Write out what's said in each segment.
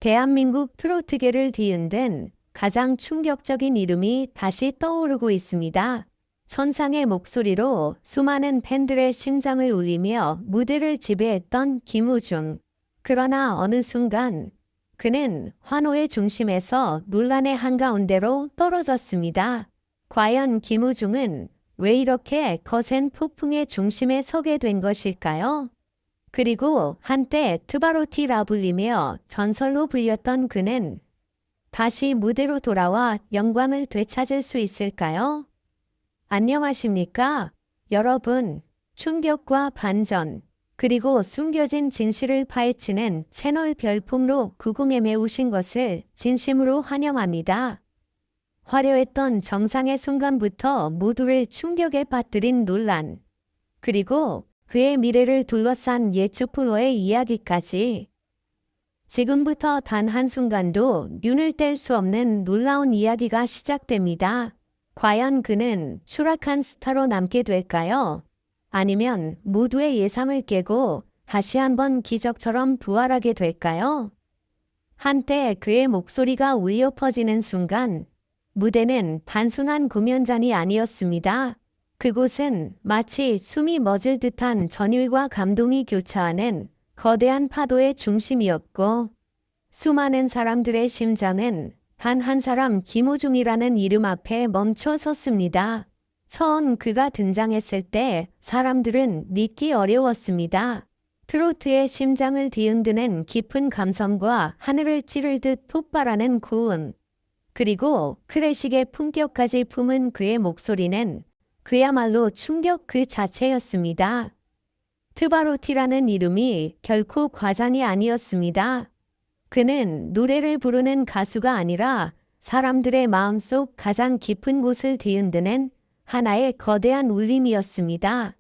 대한민국 트로트계를 뒤흔든 가장 충격적인 이름이 다시 떠오르고 있습니다. 천상의 목소리로 수많은 팬들의 심장을 울리며 무대를 지배했던 김우중. 그러나 어느 순간 그는 환호의 중심에서 논란의 한가운데로 떨어졌습니다. 과연 김우중은 왜 이렇게 거센 폭풍의 중심에 서게 된 것일까요? 그리고 한때 트바로티라 불리며 전설로 불렸던 그는 다시 무대로 돌아와 영광을 되찾을 수 있을까요? 안녕하십니까? 여러분, 충격과 반전, 그리고 숨겨진 진실을 파헤치는 채널 별풍로 90M에 오신 것을 진심으로 환영합니다. 화려했던 정상의 순간부터 모두를 충격에 빠뜨린 논란, 그리고 그의 미래를 둘러싼 예측불허의 이야기까지 지금부터 단 한순간도 눈을 뗄 수 없는 놀라운 이야기가 시작됩니다. 과연 그는 추락한 스타로 남게 될까요? 아니면 모두의 예상을 깨고 다시 한번 기적처럼 부활하게 될까요? 한때 그의 목소리가 울려 퍼지는 순간 무대는 단순한 공연장이 아니었습니다. 그곳은 마치 숨이 멎을 듯한 전율과 감동이 교차하는 거대한 파도의 중심이었고 수많은 사람들의 심장은 단 한 사람 김우중이라는 이름 앞에 멈춰 섰습니다. 처음 그가 등장했을 때 사람들은 믿기 어려웠습니다. 트로트의 심장을 뒤흔드는 깊은 감성과 하늘을 찌를 듯 폭발하는 고음, 그리고 클래식의 품격까지 품은 그의 목소리는 그야말로 충격 그 자체였습니다. 트바로티라는 이름이 결코 과장이 아니었습니다. 그는 노래를 부르는 가수가 아니라 사람들의 마음속 가장 깊은 곳을 뒤흔드는 하나의 거대한 울림이었습니다.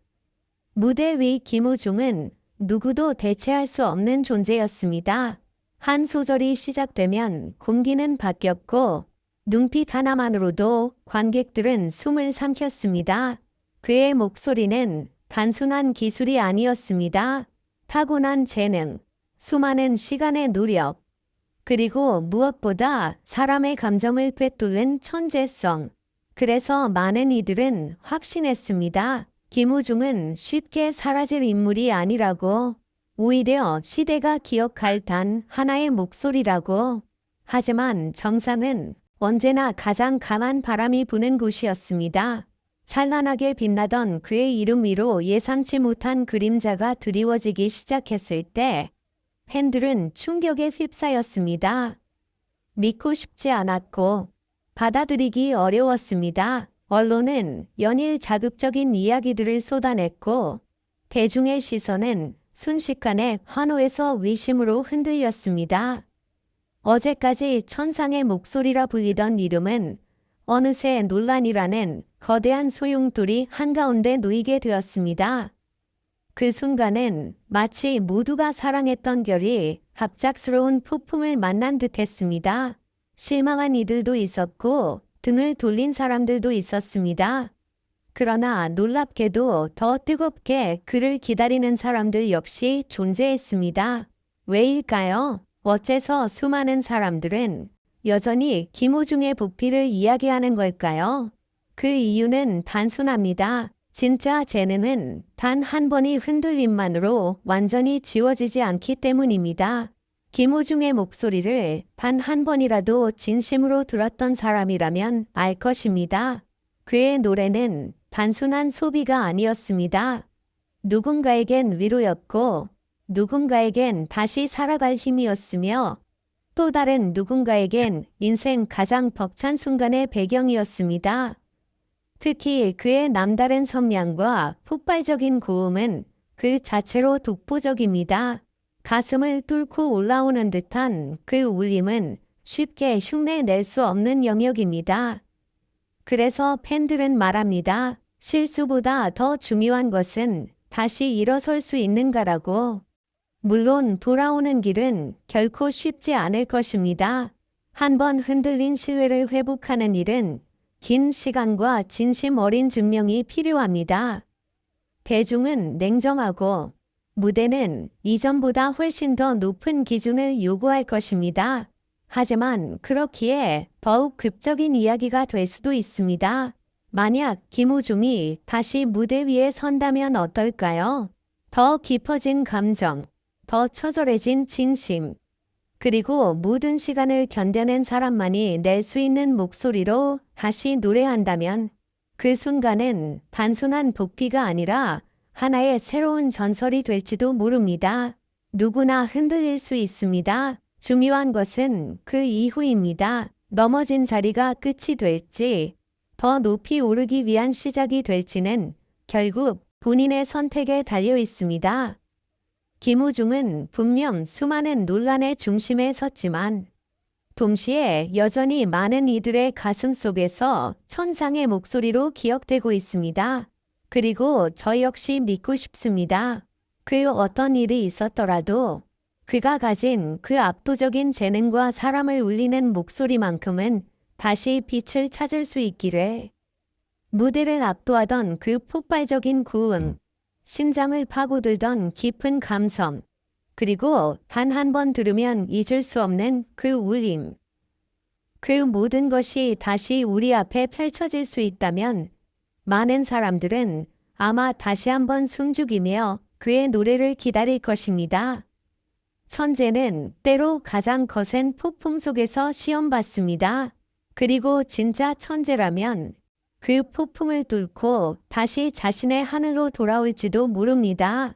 무대 위 김우중은 누구도 대체할 수 없는 존재였습니다. 한 소절이 시작되면 공기는 바뀌었고 눈빛 하나만으로도 관객들은 숨을 삼켰습니다. 그의 목소리는 단순한 기술이 아니었습니다. 타고난 재능, 수많은 시간의 노력, 그리고 무엇보다 사람의 감정을 꿰뚫는 천재성. 그래서 많은 이들은 확신했습니다. 김우중은 쉽게 사라질 인물이 아니라고, 오히려 시대가 기억할 단 하나의 목소리라고. 하지만 정상은 언제나 가장 강한 바람이 부는 곳이었습니다. 찬란하게 빛나던 그의 이름 위로 예상치 못한 그림자가 드리워지기 시작했을 때 팬들은 충격에 휩싸였습니다. 믿고 싶지 않았고 받아들이기 어려웠습니다. 언론은 연일 자극적인 이야기들을 쏟아냈고 대중의 시선은 순식간에 환호에서 위심으로 흔들렸습니다. 어제까지 천상의 목소리라 불리던 이름은 어느새 논란이라는 거대한 소용돌이 한가운데 놓이게 되었습니다. 그 순간은 마치 모두가 사랑했던 결이 갑작스러운 폭풍을 만난 듯했습니다. 실망한 이들도 있었고 등을 돌린 사람들도 있었습니다. 그러나 놀랍게도 더 뜨겁게 그를 기다리는 사람들 역시 존재했습니다. 왜일까요? 어째서 수많은 사람들은 여전히 김우중의 복피를 이야기하는 걸까요? 그 이유는 단순합니다. 진짜 재능은 단 한 번의 흔들림만으로 완전히 지워지지 않기 때문입니다. 김우중의 목소리를 단 한 번이라도 진심으로 들었던 사람이라면 알 것입니다. 그의 노래는 단순한 소비가 아니었습니다. 누군가에겐 위로였고 누군가에겐 다시 살아갈 힘이었으며 또 다른 누군가에겐 인생 가장 벅찬 순간의 배경이었습니다. 특히 그의 남다른 섬량과 폭발적인 고음은 그 자체로 독보적입니다. 가슴을 뚫고 올라오는 듯한 그 울림은 쉽게 흉내낼 수 없는 영역입니다. 그래서 팬들은 말합니다. 실수보다 더 중요한 것은 다시 일어설 수 있는가라고. 물론 돌아오는 길은 결코 쉽지 않을 것입니다. 한번 흔들린 신뢰를 회복하는 일은 긴 시간과 진심 어린 증명이 필요합니다. 대중은 냉정하고 무대는 이전보다 훨씬 더 높은 기준을 요구할 것입니다. 하지만 그렇기에 더욱 극적인 이야기가 될 수도 있습니다. 만약 김우중이 다시 무대 위에 선다면 어떨까요? 더 깊어진 감정, 더 처절해진 진심, 그리고 모든 시간을 견뎌낸 사람만이 낼 수 있는 목소리로 다시 노래한다면 그 순간은 단순한 복비가 아니라 하나의 새로운 전설이 될지도 모릅니다. 누구나 흔들릴 수 있습니다. 중요한 것은 그 이후입니다. 넘어진 자리가 끝이 될지, 더 높이 오르기 위한 시작이 될지는 결국 본인의 선택에 달려 있습니다. 김우중은 분명 수많은 논란의 중심에 섰지만 동시에 여전히 많은 이들의 가슴 속에서 천상의 목소리로 기억되고 있습니다. 그리고 저 역시 믿고 싶습니다. 그 어떤 일이 있었더라도 그가 가진 그 압도적인 재능과 사람을 울리는 목소리만큼은 다시 빛을 찾을 수 있기를. 무대를 압도하던 그 폭발적인 고음, 심장을 파고들던 깊은 감성, 그리고 단 한 번 들으면 잊을 수 없는 그 울림. 그 모든 것이 다시 우리 앞에 펼쳐질 수 있다면 많은 사람들은 아마 다시 한번 숨죽이며 그의 노래를 기다릴 것입니다. 천재는 때로 가장 거센 폭풍 속에서 시험받습니다. 그리고 진짜 천재라면 그 폭풍을 뚫고 다시 자신의 하늘로 돌아올지도 모릅니다.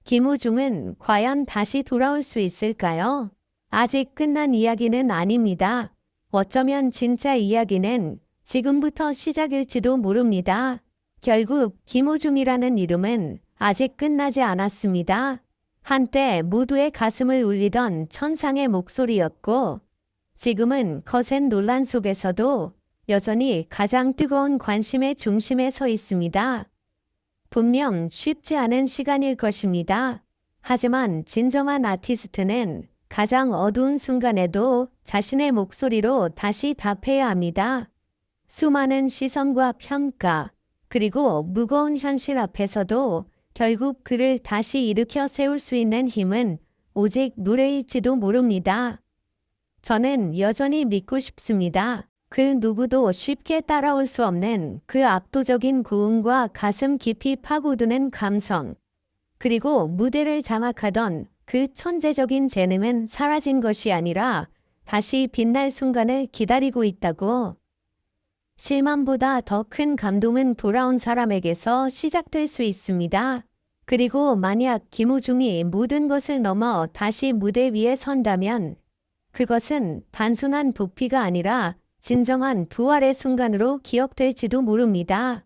김우중은 과연 다시 돌아올 수 있을까요? 아직 끝난 이야기는 아닙니다. 어쩌면 진짜 이야기는 지금부터 시작일지도 모릅니다. 결국 김우중이라는 이름은 아직 끝나지 않았습니다. 한때 모두의 가슴을 울리던 천상의 목소리였고 지금은 거센 논란 속에서도 여전히 가장 뜨거운 관심의 중심에 서 있습니다. 분명 쉽지 않은 시간일 것입니다. 하지만 진정한 아티스트는 가장 어두운 순간에도 자신의 목소리로 다시 답해야 합니다. 수많은 시선과 평가, 그리고 무거운 현실 앞에서도 결국 그를 다시 일으켜 세울 수 있는 힘은 오직 노래일지도 모릅니다. 저는 여전히 믿고 싶습니다. 그 누구도 쉽게 따라올 수 없는 그 압도적인 고음과 가슴 깊이 파고드는 감성, 그리고 무대를 장악하던 그 천재적인 재능은 사라진 것이 아니라 다시 빛날 순간을 기다리고 있다고. 실망보다 더 큰 감동은 돌아온 사람에게서 시작될 수 있습니다. 그리고 만약 김우중이 모든 것을 넘어 다시 무대 위에 선다면 그것은 단순한 복비가 아니라 진정한 부활의 순간으로 기억될지도 모릅니다.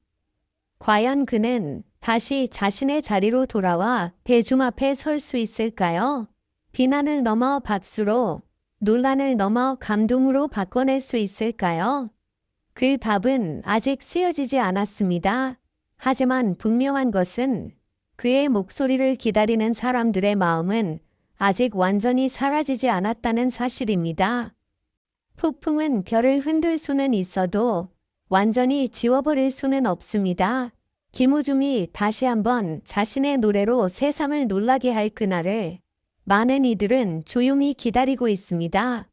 과연 그는 다시 자신의 자리로 돌아와 대중 앞에 설 수 있을까요? 비난을 넘어 박수로, 논란을 넘어 감동으로 바꿔낼 수 있을까요? 그 답은 아직 쓰여지지 않았습니다. 하지만 분명한 것은 그의 목소리를 기다리는 사람들의 마음은 아직 완전히 사라지지 않았다는 사실입니다. 폭풍은 별을 흔들 수는 있어도 완전히 지워버릴 수는 없습니다. 김우중이 다시 한번 자신의 노래로 세상을 놀라게 할 그날을 많은 이들은 조용히 기다리고 있습니다.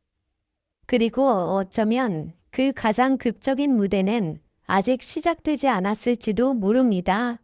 그리고 어쩌면 그 가장 극적인 무대는 아직 시작되지 않았을지도 모릅니다.